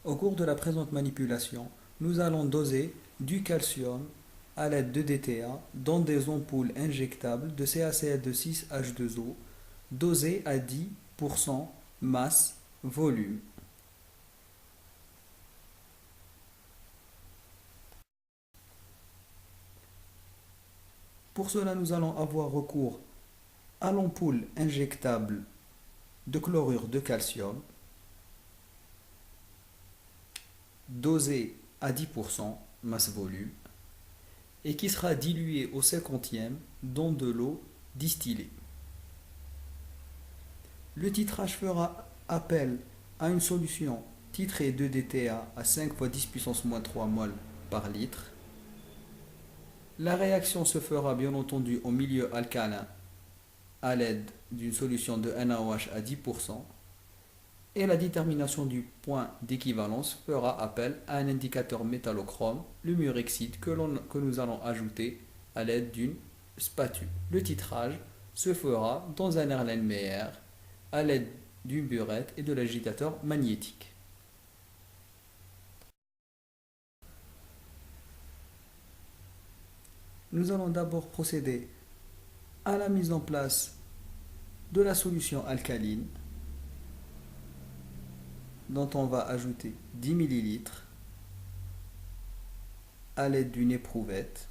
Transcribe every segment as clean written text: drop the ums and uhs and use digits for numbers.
Au cours de la présente manipulation, nous allons doser du calcium à l'aide de DTA dans des ampoules injectables de CaCl6H2O dosées à 10% masse volume. Pour cela, nous allons avoir recours à l'ampoule injectable de chlorure de calcium dosée à 10% masse volume et qui sera diluée au 50e dans de l'eau distillée. Le titrage fera appel à une solution titrée de DTA à 5 fois 10 puissance moins 3 mol par litre. La réaction se fera bien entendu au milieu alcalin à l'aide d'une solution de NaOH à 10% et la détermination du point d'équivalence fera appel à un indicateur métallochrome, le murexide, que nous allons ajouter à l'aide d'une spatule. Le titrage se fera dans un Erlenmeyer à l'aide d'une burette et de l'agitateur magnétique. Nous allons d'abord procéder à la mise en place de la solution alcaline dont on va ajouter 10 ml à l'aide d'une éprouvette.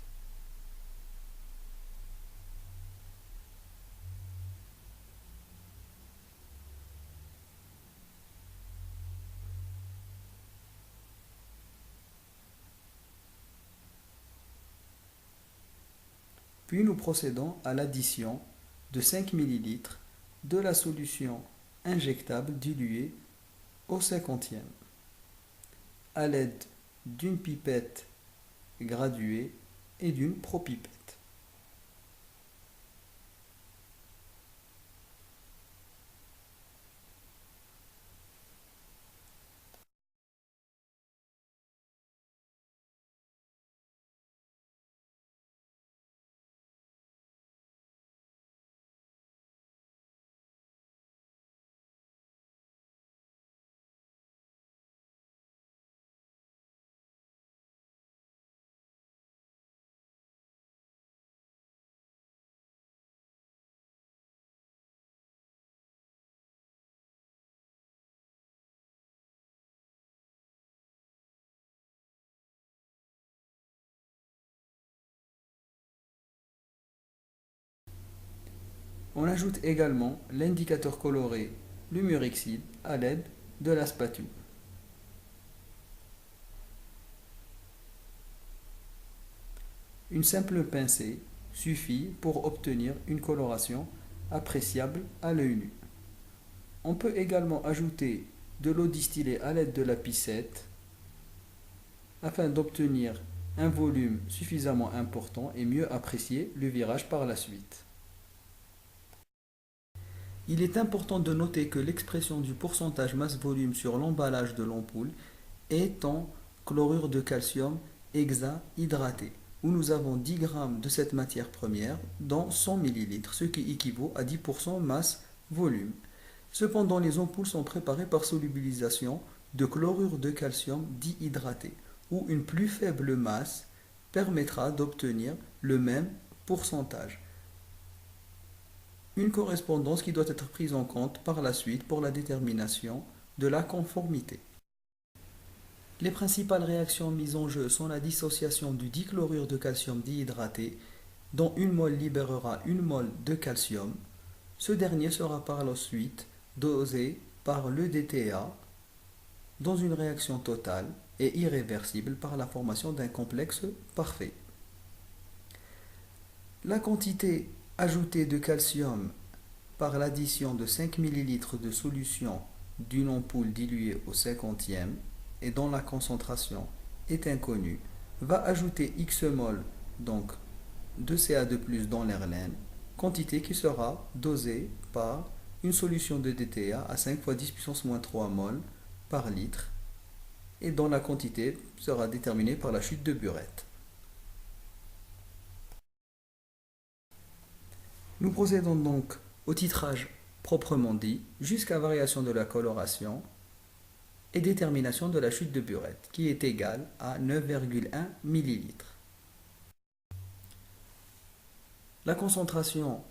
Puis nous procédons à l'addition de 5 ml de la solution injectable diluée au 50e à l'aide d'une pipette graduée et d'une propipette. On ajoute également l'indicateur coloré, le murexide, à l'aide de la spatule. Une simple pincée suffit pour obtenir une coloration appréciable à l'œil nu. On peut également ajouter de l'eau distillée à l'aide de la piscette afin d'obtenir un volume suffisamment important et mieux apprécier le virage par la suite. Il est important de noter que l'expression du pourcentage masse-volume sur l'emballage de l'ampoule est en chlorure de calcium hexahydraté, où nous avons 10 g de cette matière première dans 100 ml, ce qui équivaut à 10% masse-volume. Cependant, les ampoules sont préparées par solubilisation de chlorure de calcium dihydraté, où une plus faible masse permettra d'obtenir le même pourcentage. Une correspondance qui doit être prise en compte par la suite pour la détermination de la conformité. Les principales réactions mises en jeu sont la dissociation du dichlorure de calcium dihydraté, dont une mole libérera une mole de calcium. Ce dernier sera par la suite dosé par le DTA dans une réaction totale et irréversible par la formation d'un complexe parfait. La quantité ajoutée de calcium par l'addition de 5 ml de solution d'une ampoule diluée au 50e et dont la concentration est inconnue va ajouter X mol, donc de Ca2+ dans l'air laine, quantité qui sera dosée par une solution de DTA à 5 fois 10 puissance moins 3 mol par litre et dont la quantité sera déterminée par la chute de burette. Nous procédons donc au titrage proprement dit, jusqu'à variation de la coloration, et détermination de la chute de burette, qui est égale à 9,1 ml. La concentration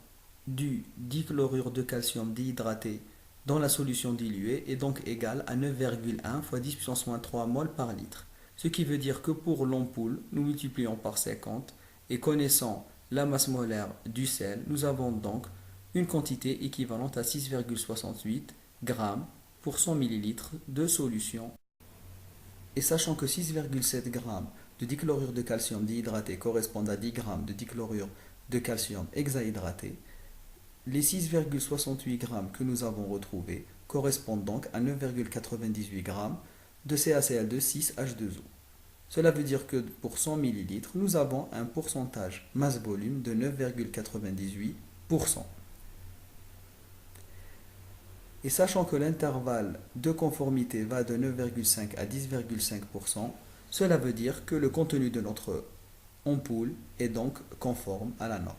du dichlorure de calcium déhydraté dans la solution diluée est donc égale à 9,1 fois 10 puissance moins 3 mol par litre. Ce qui veut dire que pour l'ampoule, nous multiplions par 50 et connaissant la masse molaire du sel, nous avons donc une quantité équivalente à 6,68 grammes pour 100 ml de solution. Et sachant que 6,7 grammes de dichlorure de calcium déhydraté correspondent à 10 grammes de dichlorure de calcium hexahydraté, les 6,68 grammes que nous avons retrouvés correspondent donc à 9,98 grammes de CaCl2 6H2O. Cela veut dire que pour 100 ml, nous avons un pourcentage masse-volume de 9,98%. Et sachant que l'intervalle de conformité va de 9,5 à 10,5%, cela veut dire que le contenu de notre ampoule est donc conforme à la norme.